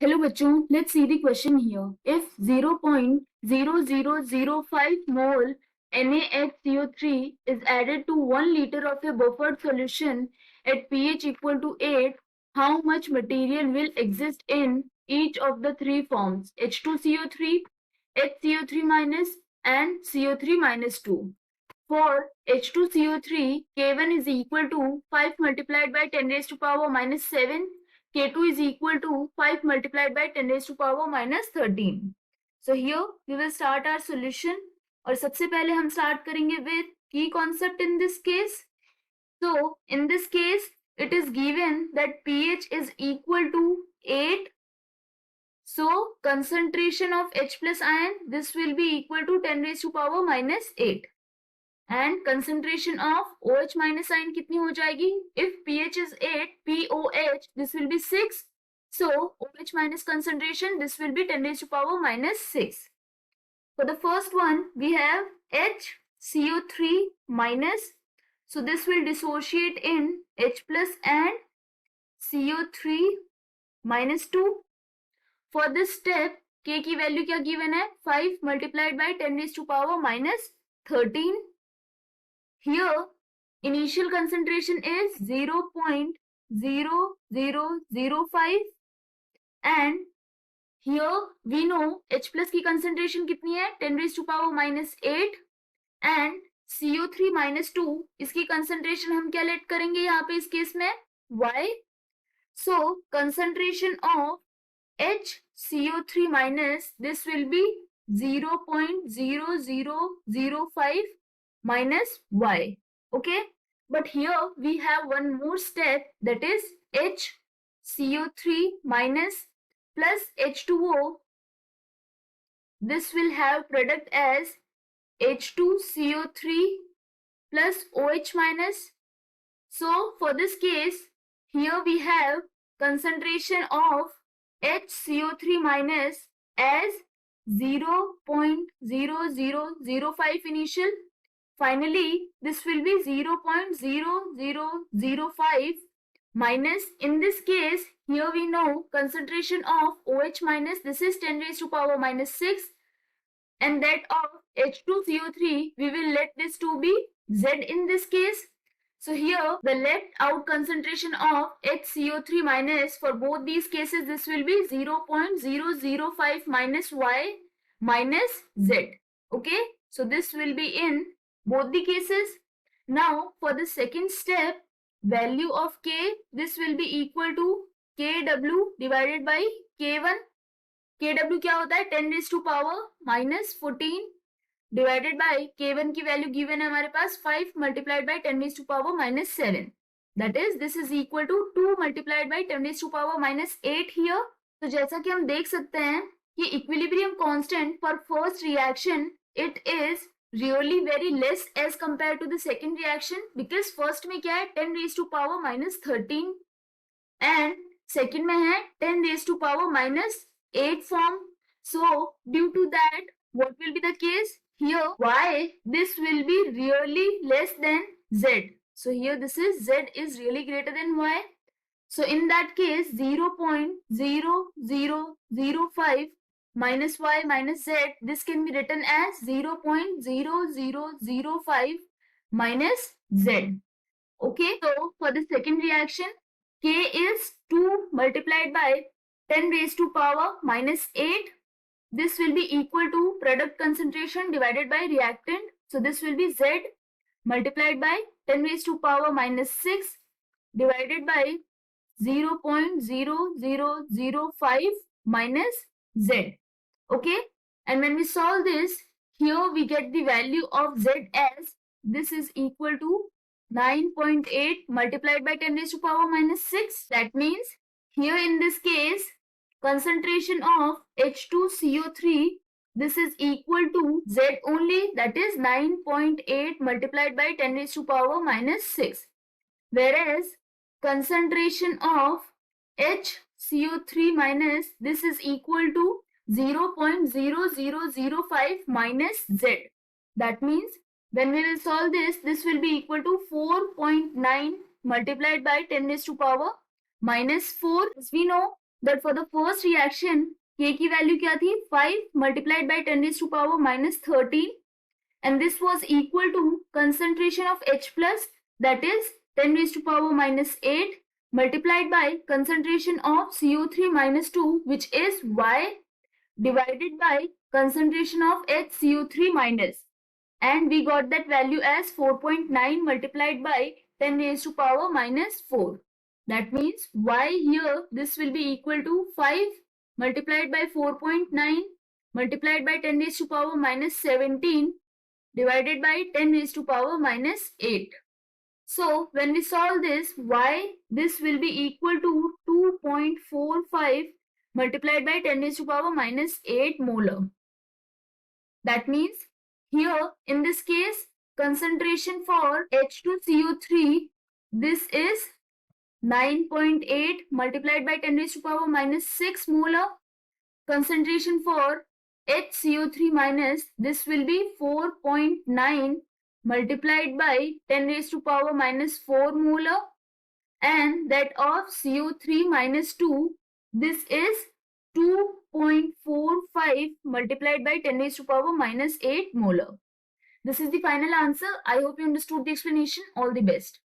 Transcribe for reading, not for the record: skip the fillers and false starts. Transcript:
Hello बच्चों, let's see the question here. If 0.0005 mole NaHCO3 is added to 1 liter of a buffered solution at pH equal to 8, how much material will exist in each of the three forms H2CO3, HCO3 minus and CO3 minus 2. For H2CO3, K1 is equal to 5 multiplied by 10 raised to power minus 7. K2 is equal to 5 multiplied by 10 raised to power minus 13. So here we will start our solution. और सबसे पहले हम start करेंगे with key concept in this case. So in this case, it is given that pH is equal to 8. So concentration of H plus ion, this will be equal to 10 raised to power minus 8. And concentration of OH minus ion कितनी हो जाएगी? If pH is 8, POH, this will be 6. So OH minus concentration, this will be 10 raised to power minus 6. For the first one, we have HCO3 minus. So this will dissociate in H plus and CO3 minus 2. For this step, K की value क्या given है? 5 multiplied by 10 raised to power minus 13. Here, initial concentration is 0.0005 and here we know H plus की concentration कितनी है? 10 raised to power minus 8 and CO3 minus 2 इसकी concentration हम क्या late करेंगे यहाँ पे इस केस में? Y. So, concentration of HCO3 minus, this will be 0.0005 minus Y. Okay, but here we have one more step, that is HCO3 minus plus H2O. This will have product as H2CO3 plus OH minus. So for this case, here we have concentration of HCO3 minus as 0.0005 initial. Finally, this will be 0.0005 minus, in this case, here we know concentration of OH minus, this is 10 raised to power minus 6, and that of H2CO3, we will let this to be Z in this case. So here, the left out concentration of HCO3 minus, for both these cases, this will be 0.005 minus Y minus Z. Okay, so this will be in both the cases. Now for the second step, value of K, this will be equal to KW divided by K1. KW क्या होता है? 10 raised to power minus 14 divided by K1 की value given है हमारे पास 5 multiplied by 10 raised to power minus 7. That is, this is equal to 2 multiplied by 10 raised to power minus 8 here. तो जैसा कि हम देख सकते हैं कि equilibrium constant for first reaction, it is really very less as compared to the second reaction, because first में क्या है? 10 raised to power minus 13 and second में है 10 raised to power minus 8 form. So due to that, what will be the case? Here Y, this will be really less than Z. So here this is Z is really greater than Y. So in that case, 0.0005 minus Y minus Z, this can be written as 0.0005 minus Z. Okay, so for the second reaction, K is 2 multiplied by 10 raised to power minus 8. This will be equal to product concentration divided by reactant. So this will be Z multiplied by 10 raised to power minus 6 divided by 0.0005 minus Z. Okay, and when we solve this, here we get the value of Z as, this is equal to 9.8 multiplied by 10 raised to power minus 6. That means here in this case, concentration of H2CO3, this is equal to Z only, that is 9.8 multiplied by 10 raised to power minus 6. Whereas concentration of HCO3 minus, this is equal to 0.0005 minus Z. That means when we will solve this, this will be equal to 4.9 multiplied by 10 raised to power minus 4. As we know, that for the first reaction K की value क्या थी 5 multiplied by 10 raised to power minus 13 and this was equal to concentration of H plus, that is 10 raised to power minus 8 multiplied by concentration of CO3 minus 2, which is Y, divided by concentration of HCO3 minus, and we got that value as 4.9 multiplied by 10 raised to power minus 4. That means Y here, this will be equal to 5 multiplied by 4.9 multiplied by 10 raised to power minus 17 divided by 10 raised to power minus 8. So when we solve this, Y, this will be equal to 2.45 multiplied by 10 raised to power minus 8 molar. That means here in this case, concentration for H2CO3, this is 9.8 multiplied by 10 raised to power minus 6 molar. Concentration for HCO3 minus, this will be 4.9 multiplied by 10 raised to power minus 4 molar, and that of CO3 minus 2, this is 2.45 multiplied by 10 raised to power minus 8 molar. This is the final answer. I hope you understood the explanation. All the best.